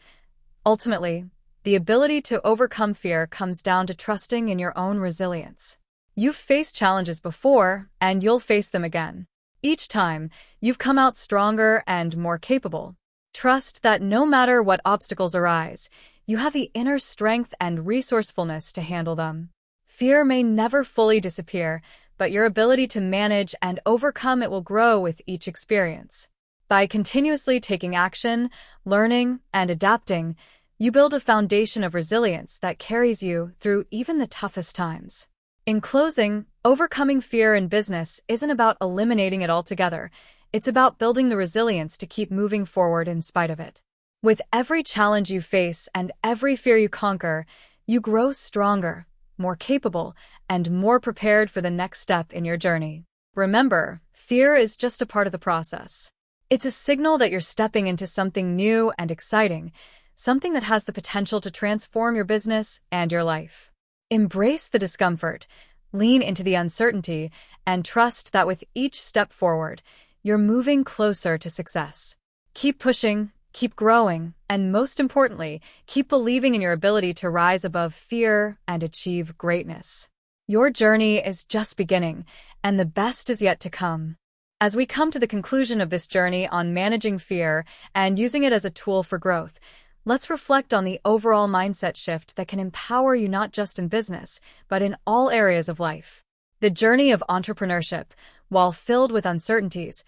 Ultimately, the ability to overcome fear comes down to trusting in your own resilience. You've faced challenges before, and you'll face them again. Each time, you've come out stronger and more capable. Trust that no matter what obstacles arise, you have the inner strength and resourcefulness to handle them. Fear may never fully disappear, but your ability to manage and overcome it will grow with each experience. By continuously taking action, learning, and adapting, you build a foundation of resilience that carries you through even the toughest times. In closing, overcoming fear in business isn't about eliminating it altogether. It's about building the resilience to keep moving forward in spite of it. With every challenge you face and every fear you conquer, you grow stronger, more capable, and more prepared for the next step in your journey. Remember, fear is just a part of the process. It's a signal that you're stepping into something new and exciting, something that has the potential to transform your business and your life. Embrace the discomfort, lean into the uncertainty, and trust that with each step forward, you're moving closer to success. Keep pushing, keep growing, and most importantly, keep believing in your ability to rise above fear and achieve greatness. Your journey is just beginning, and the best is yet to come. As we come to the conclusion of this journey on managing fear and using it as a tool for growth, let's reflect on the overall mindset shift that can empower you not just in business, but in all areas of life. The journey of entrepreneurship, while filled with uncertainties,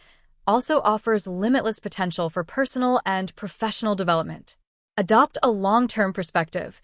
also offers limitless potential for personal and professional development. Adopt a long-term perspective.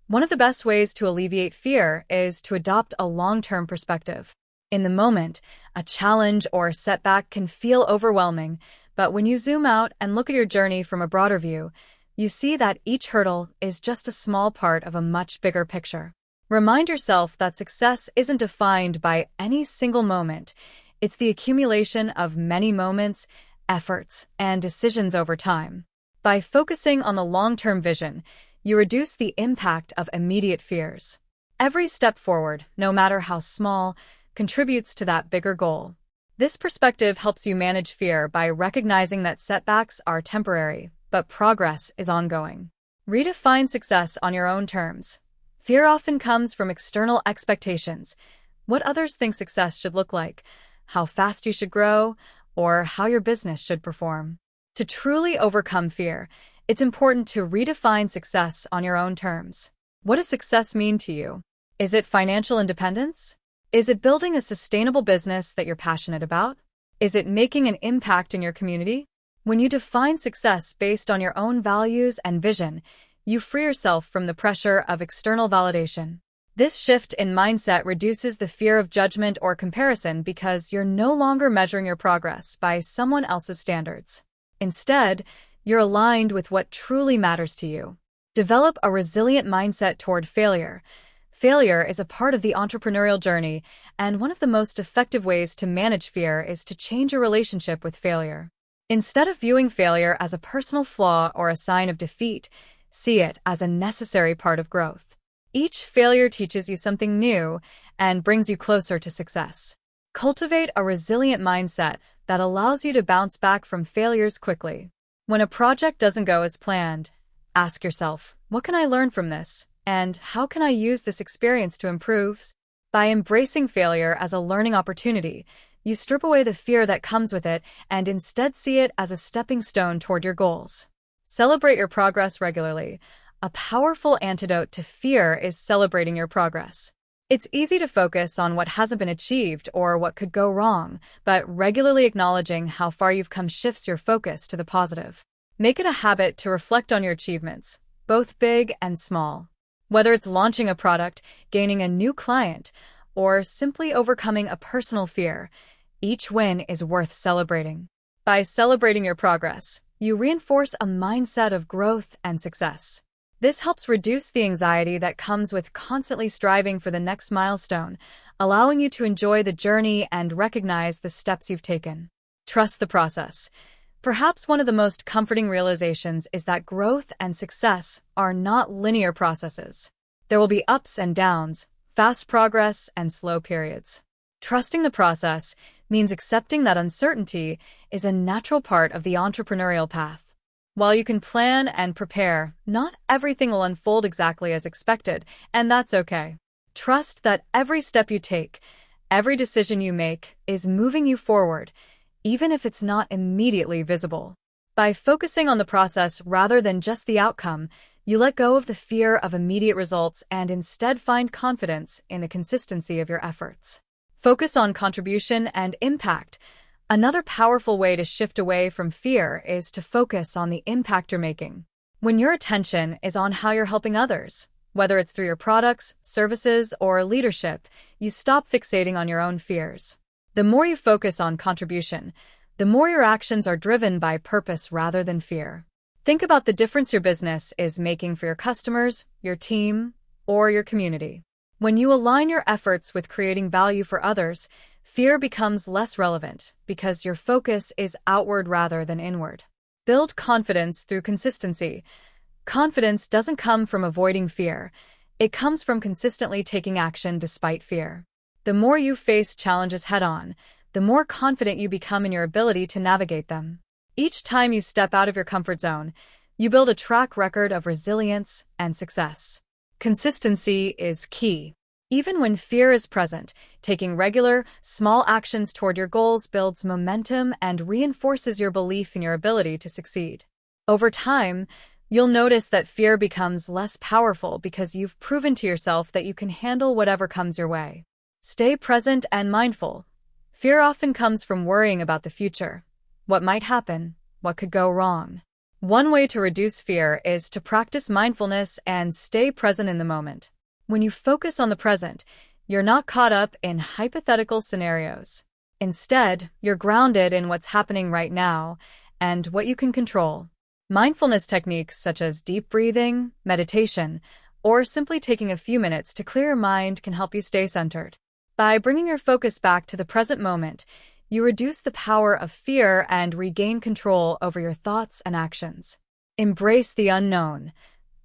One of the best ways to alleviate fear is to adopt a long-term perspective. In the moment, a challenge or setback can feel overwhelming, but when you zoom out and look at your journey from a broader view, you see that each hurdle is just a small part of a much bigger picture. Remind yourself that success isn't defined by any single moment. It's the accumulation of many moments, efforts, and decisions over time. By focusing on the long-term vision, you reduce the impact of immediate fears. Every step forward, no matter how small, contributes to that bigger goal. This perspective helps you manage fear by recognizing that setbacks are temporary, but progress is ongoing. Redefine success on your own terms. Fear often comes from external expectations, what others think success should look like, how fast you should grow, or how your business should perform. To truly overcome fear, it's important to redefine success on your own terms. What does success mean to you? Is it financial independence? Is it building a sustainable business that you're passionate about? Is it making an impact in your community? When you define success based on your own values and vision, you free yourself from the pressure of external validation. This shift in mindset reduces the fear of judgment or comparison because you're no longer measuring your progress by someone else's standards. Instead, you're aligned with what truly matters to you. Develop a resilient mindset toward failure. Failure is a part of the entrepreneurial journey, and one of the most effective ways to manage fear is to change your relationship with failure. Instead of viewing failure as a personal flaw or a sign of defeat, see it as a necessary part of growth. Each failure teaches you something new and brings you closer to success. Cultivate a resilient mindset that allows you to bounce back from failures quickly. When a project doesn't go as planned, ask yourself, what can I learn from this? And how can I use this experience to improve? By embracing failure as a learning opportunity, you strip away the fear that comes with it and instead see it as a stepping stone toward your goals. Celebrate your progress regularly. A powerful antidote to fear is celebrating your progress. It's easy to focus on what hasn't been achieved or what could go wrong, but regularly acknowledging how far you've come shifts your focus to the positive. Make it a habit to reflect on your achievements, both big and small. Whether it's launching a product, gaining a new client, or simply overcoming a personal fear, each win is worth celebrating. By celebrating your progress, you reinforce a mindset of growth and success. This helps reduce the anxiety that comes with constantly striving for the next milestone, allowing you to enjoy the journey and recognize the steps you've taken. Trust the process. Perhaps one of the most comforting realizations is that growth and success are not linear processes. There will be ups and downs, fast progress and slow periods. Trusting the process means accepting that uncertainty is a natural part of the entrepreneurial path. While you can plan and prepare, not everything will unfold exactly as expected, and that's okay. Trust that every step you take, every decision you make, is moving you forward, even if it's not immediately visible. By focusing on the process rather than just the outcome, you let go of the fear of immediate results and instead find confidence in the consistency of your efforts. Focus on contribution and impact. Another powerful way to shift away from fear is to focus on the impact you're making. When your attention is on how you're helping others, whether it's through your products, services, or leadership, you stop fixating on your own fears. The more you focus on contribution, the more your actions are driven by purpose rather than fear. Think about the difference your business is making for your customers, your team, or your community. When you align your efforts with creating value for others, fear becomes less relevant because your focus is outward rather than inward. Build confidence through consistency. Confidence doesn't come from avoiding fear. It comes from consistently taking action despite fear. The more you face challenges head-on, the more confident you become in your ability to navigate them. Each time you step out of your comfort zone, you build a track record of resilience and success. Consistency is key. Even when fear is present, taking regular, small actions toward your goals builds momentum and reinforces your belief in your ability to succeed. Over time, you'll notice that fear becomes less powerful because you've proven to yourself that you can handle whatever comes your way. Stay present and mindful. Fear often comes from worrying about the future. What might happen? What could go wrong? One way to reduce fear is to practice mindfulness and stay present in the moment. When you focus on the present, you're not caught up in hypothetical scenarios. Instead, you're grounded in what's happening right now and what you can control. Mindfulness techniques such as deep breathing, meditation, or simply taking a few minutes to clear your mind can help you stay centered. By bringing your focus back to the present moment, you reduce the power of fear and regain control over your thoughts and actions. Embrace the unknown.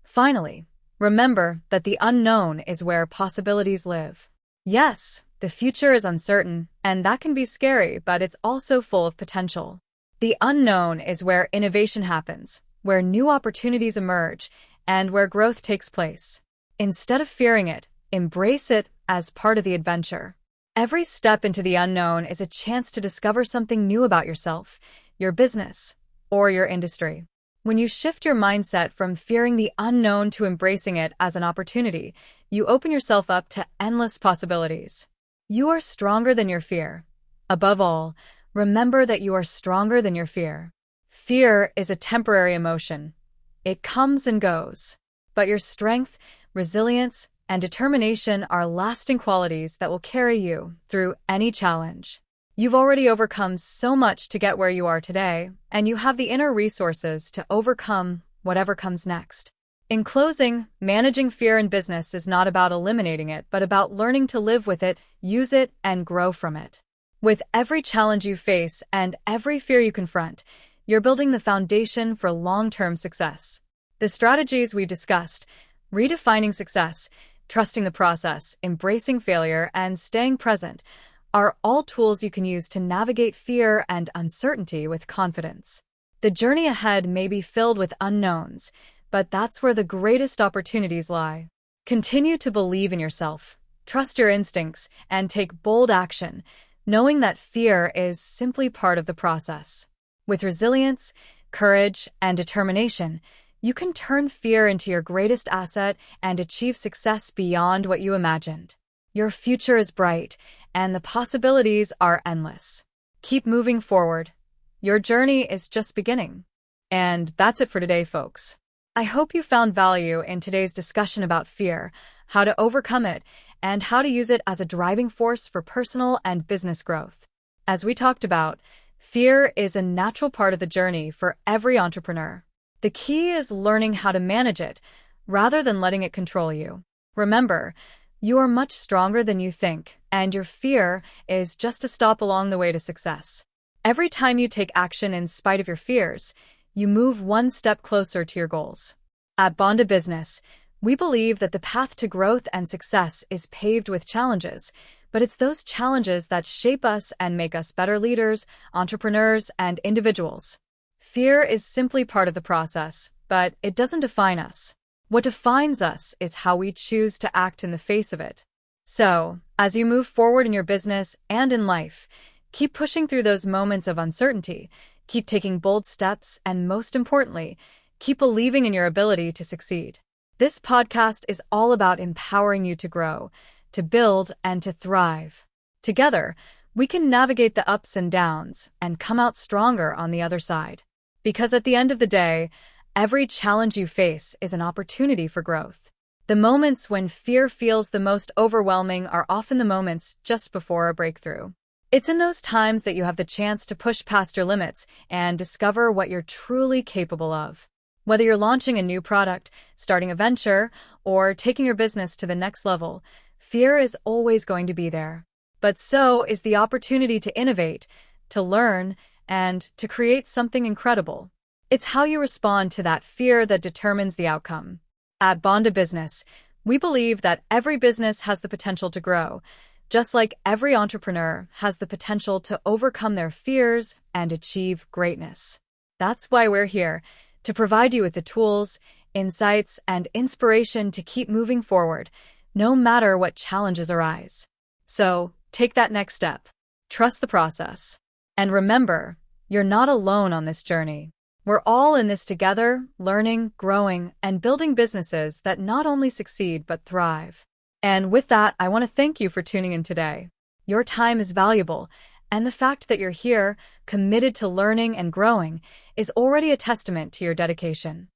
Finally, remember that the unknown is where possibilities live. Yes, the future is uncertain, and that can be scary, but it's also full of potential. The unknown is where innovation happens, where new opportunities emerge, and where growth takes place. Instead of fearing it, embrace it as part of the adventure. Every step into the unknown is a chance to discover something new about yourself, your business, or your industry. When you shift your mindset from fearing the unknown to embracing it as an opportunity, you open yourself up to endless possibilities. You are stronger than your fear. Above all, remember that you are stronger than your fear. Fear is a temporary emotion. It comes and goes. But your strength, resilience, and determination are lasting qualities that will carry you through any challenge. You've already overcome so much to get where you are today, and you have the inner resources to overcome whatever comes next. In closing, managing fear in business is not about eliminating it, but about learning to live with it, use it, and grow from it. With every challenge you face and every fear you confront, you're building the foundation for long-term success. The strategies we discussed, redefining success, trusting the process, embracing failure, and staying present, are all tools you can use to navigate fear and uncertainty with confidence. The journey ahead may be filled with unknowns, but that's where the greatest opportunities lie. Continue to believe in yourself, trust your instincts, and take bold action, knowing that fear is simply part of the process. With resilience, courage, and determination, you can turn fear into your greatest asset and achieve success beyond what you imagined. Your future is bright, and the possibilities are endless. Keep moving forward. Your journey is just beginning. And that's it for today, folks. I hope you found value in today's discussion about fear, how to overcome it, and how to use it as a driving force for personal and business growth. As we talked about, fear is a natural part of the journey for every entrepreneur. The key is learning how to manage it, rather than letting it control you. Remember, you are much stronger than you think, and your fear is just a stop along the way to success. Every time you take action in spite of your fears, you move one step closer to your goals. At Banda Business, we believe that the path to growth and success is paved with challenges, but it's those challenges that shape us and make us better leaders, entrepreneurs, and individuals. Fear is simply part of the process, but it doesn't define us. What defines us is how we choose to act in the face of it. So, as you move forward in your business and in life, keep pushing through those moments of uncertainty, keep taking bold steps, and most importantly, keep believing in your ability to succeed. This podcast is all about empowering you to grow, to build, and to thrive. Together, we can navigate the ups and downs and come out stronger on the other side. Because at the end of the day, every challenge you face is an opportunity for growth. The moments when fear feels the most overwhelming are often the moments just before a breakthrough. It's in those times that you have the chance to push past your limits and discover what you're truly capable of. Whether you're launching a new product, starting a venture, or taking your business to the next level, fear is always going to be there. But so is the opportunity to innovate, to learn, and to create something incredible. It's how you respond to that fear that determines the outcome. At Banda Business, we believe that every business has the potential to grow, just like every entrepreneur has the potential to overcome their fears and achieve greatness. That's why we're here, to provide you with the tools, insights, and inspiration to keep moving forward, no matter what challenges arise. So, take that next step. Trust the process. And remember, you're not alone on this journey. We're all in this together, learning, growing, and building businesses that not only succeed but thrive. And with that, I want to thank you for tuning in today. Your time is valuable, and the fact that you're here, committed to learning and growing, is already a testament to your dedication.